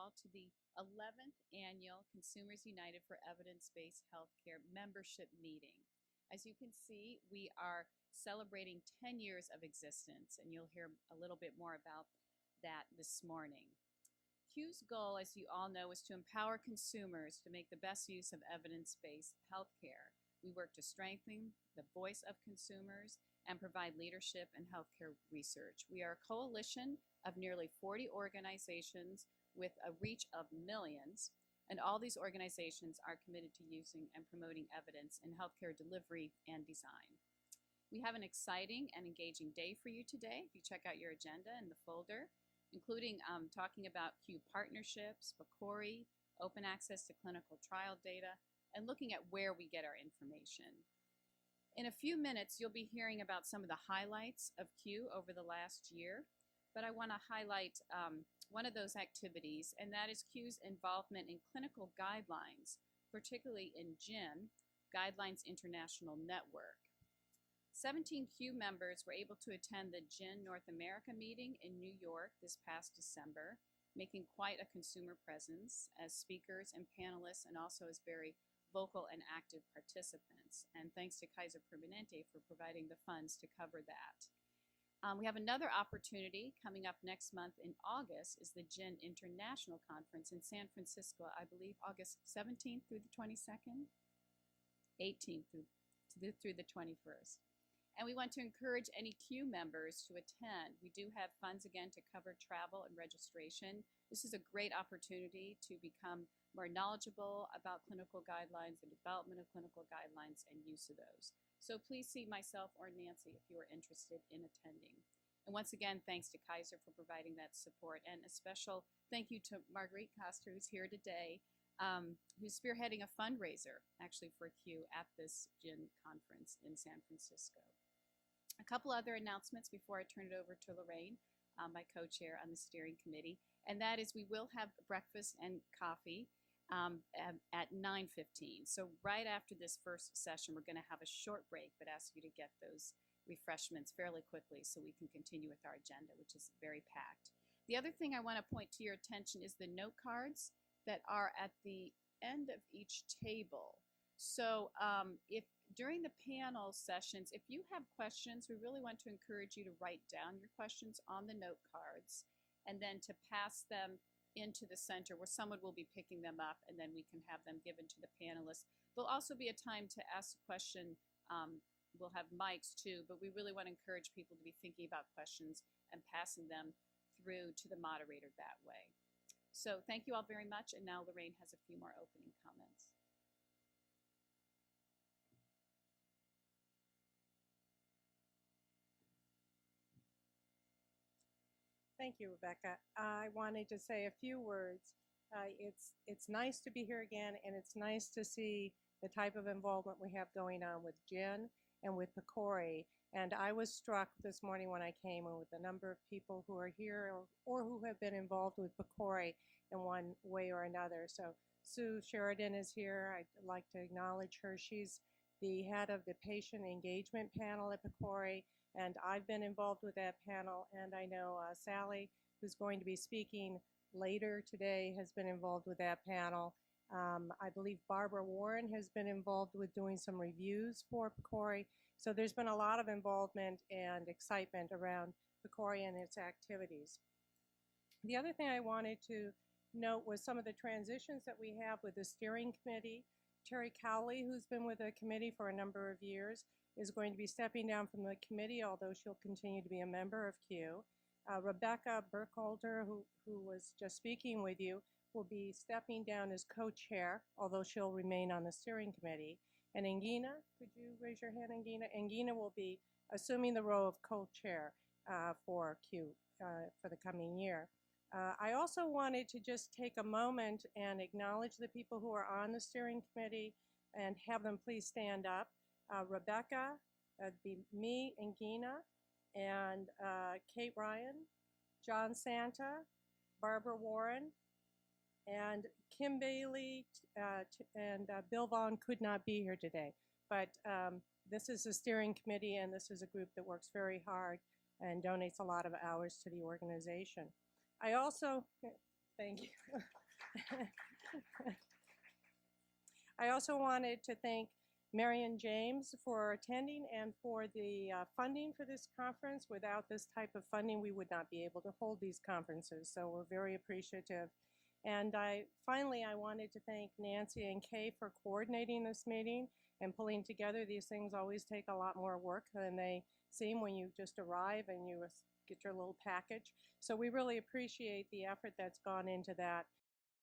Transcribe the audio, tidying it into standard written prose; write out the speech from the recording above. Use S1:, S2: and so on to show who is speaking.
S1: all to the 11th Annual Consumers United for Evidence-Based Healthcare membership meeting. As you can see, we are celebrating 10 years of existence, and you'll hear a little bit more about that this morning. CUE's goal, as you all know, is to empower consumers to make the best use of evidence-based healthcare. We work to strengthen the voice of consumers and provide leadership in healthcare research. We are a coalition of nearly 40 organizations with a reach of millions, and all these organizations are committed to using and promoting evidence in healthcare delivery and design. We have an exciting and engaging day for you today. If you check out your agenda in the folder, including talking about CUE partnerships, PCORI, open access to clinical trial data, and looking at where we get our information. In a few minutes, you'll be hearing about some of the highlights of CUE over the last year, but I want to highlight one of those activities, and that is CUE's involvement in clinical guidelines, particularly in GIN, Guidelines International Network. 17 CUE members were able to attend the GIN North America meeting in New York this past December, making quite a consumer presence as speakers and panelists, and also as very vocal and active participants. And thanks to Kaiser Permanente for providing the funds to cover that. We have another opportunity coming up next month in August is the GIN International Conference in San Francisco, I believe August 17th through the 22nd, 18th through the 21st. And we want to encourage any CUE members to attend. We do have funds again to cover travel and registration. This is a great opportunity to become more knowledgeable about clinical guidelines, the development of clinical guidelines, and use of those. So please see myself or Nancy if you are interested in attending. And once again, thanks to Kaiser for providing that support, and a special thank you to Marguerite Coster, who's here today, who's spearheading a fundraiser actually for CUE at this GIN conference in San Francisco. A couple other announcements before I turn it over to Lorraine, my co-chair on the steering committee, and that is we will have breakfast and coffee at 9:15. So right after this first session, we're going to have a short break, but ask you to get those refreshments fairly quickly so we can continue with our agenda, which is very packed. The other thing I want to point to your attention is the note cards that are at the end of each table. So if during the panel sessions, if you have questions, we really want to encourage you to write down your questions on the note cards and then to pass them into the center where someone will be picking them up, and then we can have them given to the panelists. There'll also be a time to ask a question. We'll have mics too, but we really want to encourage people to be thinking about questions and passing them through to the moderator that way. So thank you all very much, and now Lorraine has a few more opening comments.
S2: Thank you, Rebecca. I wanted to say a few words. It's nice to be here again, and it's nice to see the type of involvement we have going on with GIN and with PCORI. And I was struck this morning when I came with the number of people who are here or who have been involved with PCORI in one way or another. So Sue Sheridan is here. I'd like to acknowledge her. She's the head of the patient engagement panel at PCORI. And I've been involved with that panel, and I know Sally, who's going to be speaking later today, has been involved with that panel. I believe Barbara Warren has been involved with doing some reviews for PCORI. So there's been a lot of involvement and excitement around PCORI and its activities. The other thing I wanted to note was some of the transitions that we have with the steering committee. Terry Cowley, who's been with the committee for a number of years, is going to be stepping down from the committee, although she'll continue to be a member of CUE. Rebecca Burkholder, who was just speaking with you, will be stepping down as co-chair, although she'll remain on the steering committee. And Engina, could you raise your hand, Engina? Engina will be assuming the role of co-chair for CUE for the coming year. I also wanted to just take a moment and acknowledge the people who are on the steering committee and have them please stand up. Rebecca, that'd be me and Gina, and Kate Ryan, John Santa, Barbara Warren, and Kim Bailey and Bill Vaughn could not be here today. But this is a steering committee, and this is a group that works very hard and donates a lot of hours to the organization. I also, Thank you. I also wanted to thank Marion James for attending and for the funding for this conference. Without this type of funding, we would not be able to hold these conferences, so we're very appreciative. And finally, I wanted to thank Nancy and Kay for coordinating this meeting and pulling together. These things always take a lot more work than they seem when you just arrive and you get your little package. So we really appreciate the effort that's gone into that.